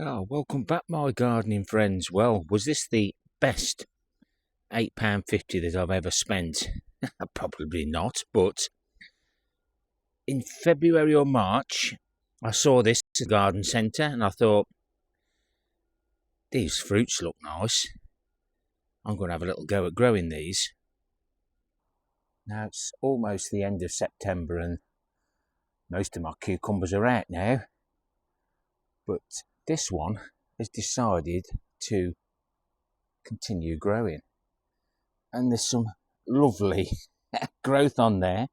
Oh, welcome back, my gardening friends. Well, was this the best £8.50 that I've ever spent? Probably not, but in February or March, I saw this at the garden centre and I thought, these fruits look nice. I'm going to have a little go at growing these. Now it's almost the end of September and most of my cucumbers are out now, but this one has decided to continue growing, and there's some lovely growth on there.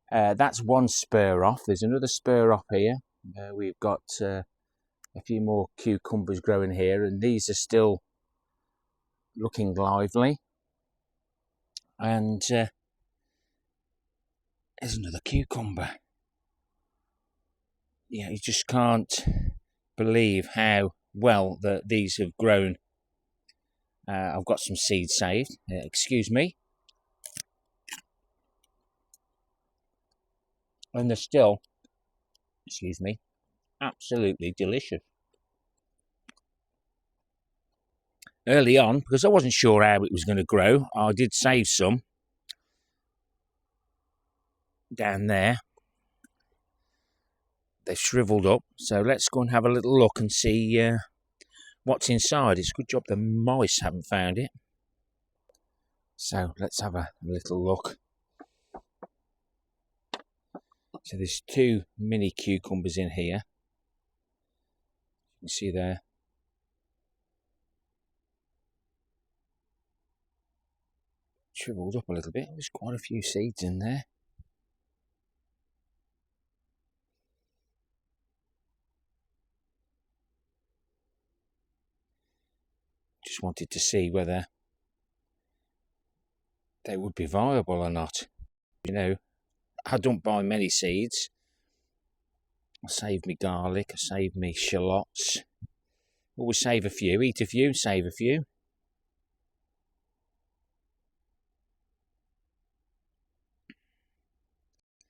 That's one spur off. There's another spur off here. We've got a few more cucumbers growing here, and these are still looking lively. And there's another cucumber. Yeah, you just can't believe how well that these have grown. I've got some seeds saved. Excuse me. And they're still, excuse me, absolutely delicious. Early on, because I wasn't sure how it was going to grow, I did save some down there. They've shriveled up, so let's go and have a little look and see what's inside. It's a good job the mice haven't found it. So let's have a little look. So there's two mini cucumbers in here. You can see there. Shriveled up a little bit. There's quite a few seeds in there. Just wanted to see whether they would be viable or not. You know, I don't buy many seeds. I save me garlic, I save me shallots. Always save a few, eat a few, save a few.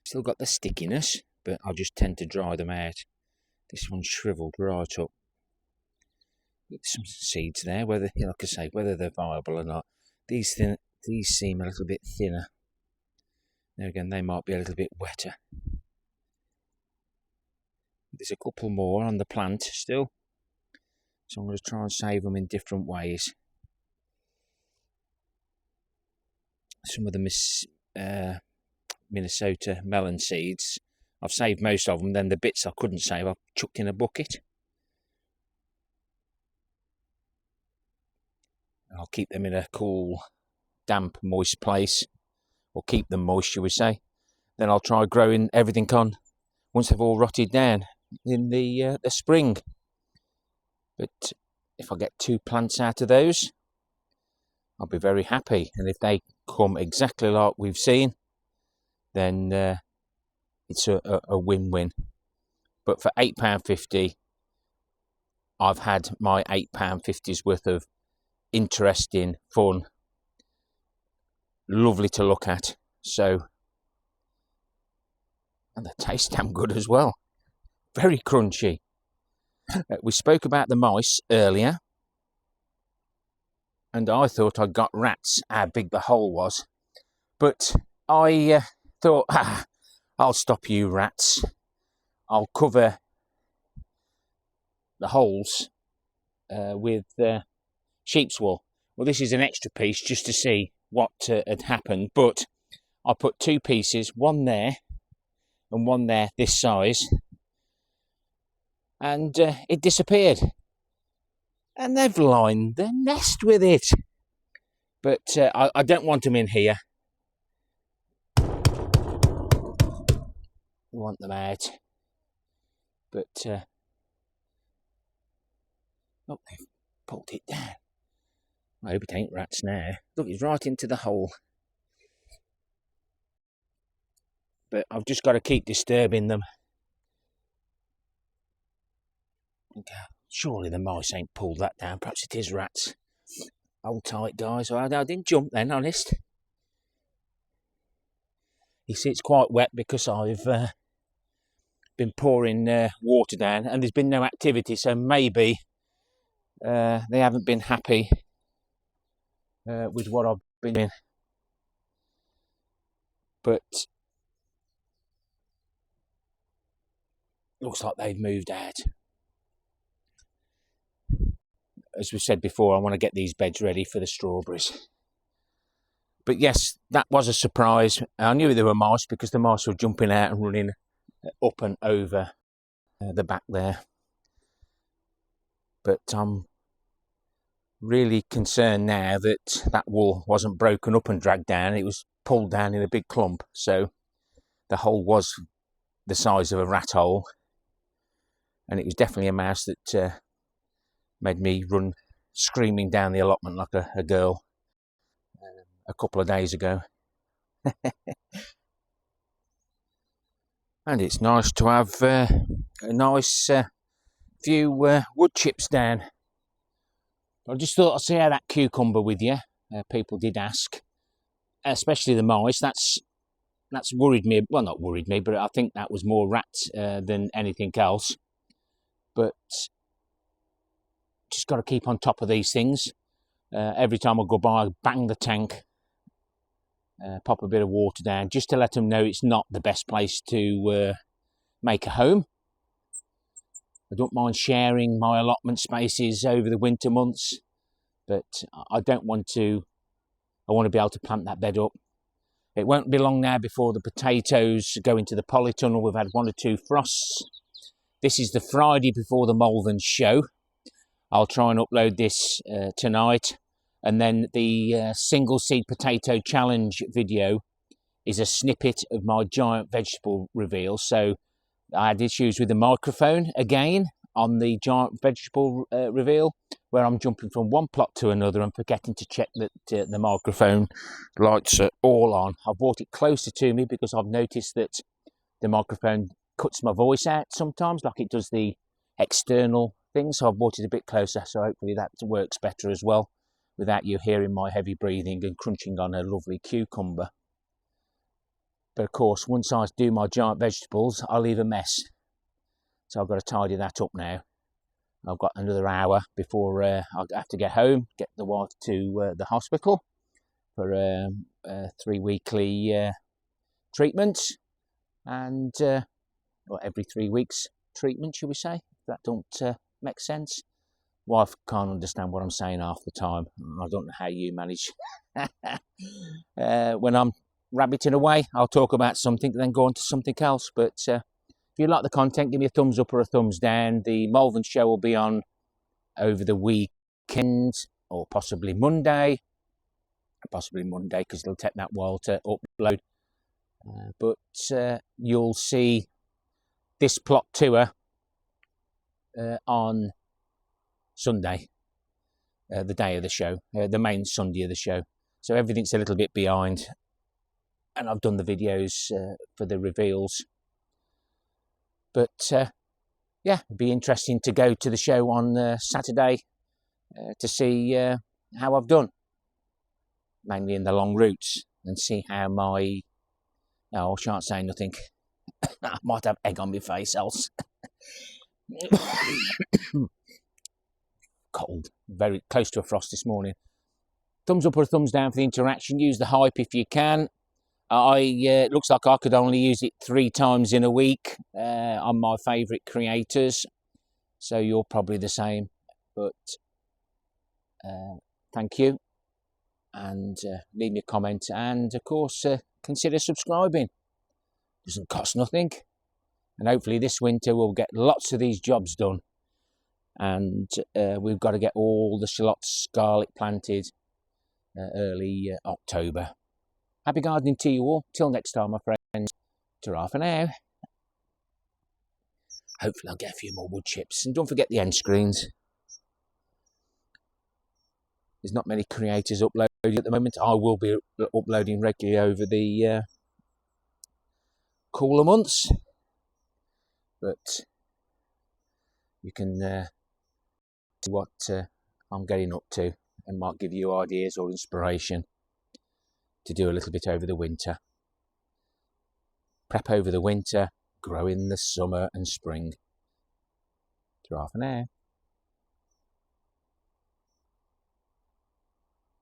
Still got the stickiness, but I just tend to dry them out. This one's shriveled right up. Some seeds there, whether, like I say, whether they're viable or not. These seem a little bit thinner. There again, they might be a little bit wetter. There's a couple more on the plant still, so I'm going to try and save them in different ways. Some of the Minnesota melon seeds, I've saved most of them. Then the bits I couldn't save, I've chucked in a bucket. I'll keep them in a cool, damp, moist place, or keep them moist, shall we say. Then I'll try growing everything on once they've all rotted down in the spring. But if I get 2 plants out of those, I'll be very happy. And if they come exactly like we've seen, then it's a win-win. But for £8.50, I've had my £8.50's worth of interesting, fun, lovely to look at. So, and they taste damn good as well. Very crunchy. We spoke about the mice earlier, and I thought I got rats how big the hole was, but I thought, I'll stop you rats. I'll cover the holes with sheep's wool. Well, this is an extra piece just to see what had happened, but I put 2 pieces, one there and one there this size, and it disappeared, and they've lined their nest with it. But I don't want them in here. I want them out. But look, they've pulled it down. I hope it ain't rats now. Look, it's right into the hole. But I've just got to keep disturbing them. Surely the mice ain't pulled that down. Perhaps it is rats. Hold tight, guys. I didn't jump then, honest. You see, it's quite wet because I've been pouring water down, and there's been no activity, so maybe they haven't been happy with what I've been doing. But looks like they've moved out. As we said before, I want to get these beds ready for the strawberries. But yes, that was a surprise. I knew there were mice because the mice were jumping out and running up and over the back there. But I'm really concerned now that that wall wasn't broken up and dragged down. It was pulled down in a big clump, so the hole was the size of a rat hole, and it was definitely a mouse that made me run screaming down the allotment like a girl a couple of days ago. And it's nice to have a nice few wood chips down. I just thought I'd see how that cucumber with you. People did ask, especially the mice. That's worried me. Well, not worried me, but I think that was more rats than anything else. But just got to keep on top of these things. Every time I go by, I bang the tank, pop a bit of water down, just to let them know it's not the best place to make a home. I don't mind sharing my allotment spaces over the winter months, but I want to be able to plant that bed up. It won't be long now before the potatoes go into the polytunnel. We've had 1 or 2 frosts. This is the Friday before the Malvern show. I'll try and upload this tonight. And then the single seed potato challenge video is a snippet of my giant vegetable reveal. So I had issues with the microphone again on the giant vegetable reveal, where I'm jumping from one plot to another and forgetting to check that the microphone lights are all on. I brought it closer to me because I've noticed that the microphone cuts my voice out sometimes, like it does the external thing. So I brought it a bit closer, so hopefully that works better as well, without you hearing my heavy breathing and crunching on a lovely cucumber. But of course, once I do my giant vegetables, I leave a mess. So I've got to tidy that up now. I've got another hour before I have to get home, get the wife to the hospital for 3 weekly treatments. And every 3 weeks treatment, should we say? If that don't make sense. Wife can't understand what I'm saying half the time. I don't know how you manage. When I'm rabbiting away, I'll talk about something, then go on to something else. But if you like the content, give me a thumbs up or a thumbs down. The Malvern show will be on over the weekend, or possibly Monday. Possibly Monday, because it'll take that while to upload. But you'll see this plot tour on Sunday, the day of the show, the main Sunday of the show. So everything's a little bit behind, and I've done the videos for the reveals. But yeah, it'd be interesting to go to the show on Saturday to see how I've done, mainly in the long routes, and see how my... No, I shan't say nothing. I might have egg on my face else. Cold, very close to a frost this morning. Thumbs up or thumbs down for the interaction. Use the hype if you can. It looks like I could only use it 3 times in a week on my favourite creators, so you're probably the same. But thank you, and leave me a comment, and of course consider subscribing. Doesn't cost nothing, and hopefully this winter we'll get lots of these jobs done. And we've got to get all the shallots scarlet planted early October. Happy gardening to you all. Till next time, my friends. Ta-ra for now. Hopefully I'll get a few more wood chips. And don't forget the end screens. There's not many creators uploading at the moment. I will be uploading regularly over the cooler months. But you can see what I'm getting up to, and might give you ideas or inspiration to do a little bit over the winter. Prep over the winter, grow in the summer and spring. Ta-ra for now.